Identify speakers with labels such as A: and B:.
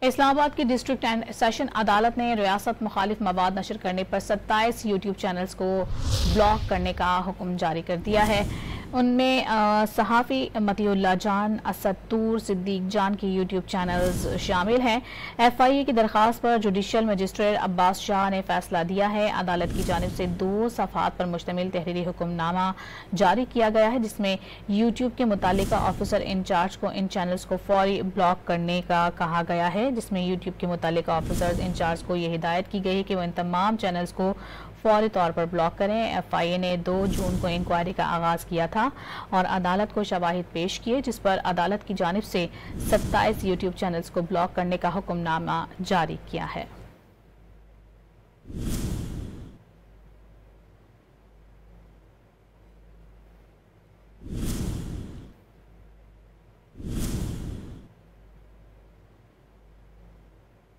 A: इस्लामाबाद की district and session अदालत ने रियासत मुखालिफ मवाद नशर करने पर 27 यूट्यूब चैनल्स को ब्लॉक करने का हुक्म जारी कर दिया है। उनमें सहाफ़ी मतीउल्लाह जान, असद तूर, सिद्दीक जान की यूट्यूब चैनल्स शामिल हैं। FIA की दरख्वास्त पर जुडिशल मजिस्ट्रेट अब्बास शाह ने फैसला दिया है। अदालत की जानिब से 2 सफ़हात पर मुश्तमिल तहरीरी हुक्मनामा जारी किया गया है, जिसमें यूट्यूब के मुतालिका ऑफिसर इंचार्ज को इन चैनल्स को फौरी ब्लॉक करने का कहा गया है, जिसमें यूट्यूब के मुतालिका ऑफिसर इंचार्ज को यह हिदायत की गई है कि वह इन तमाम चैनल्स को फौरी तौर पर ब्लॉक करें। FIA ने 2 जून को इंक्वायरी का आगाज़ किया था और अदालत को शवाहिद पेश किए, जिस पर अदालत की जानिब से 27 यूट्यूब चैनल्स को ब्लॉक करने का हुक्मनामा जारी किया है।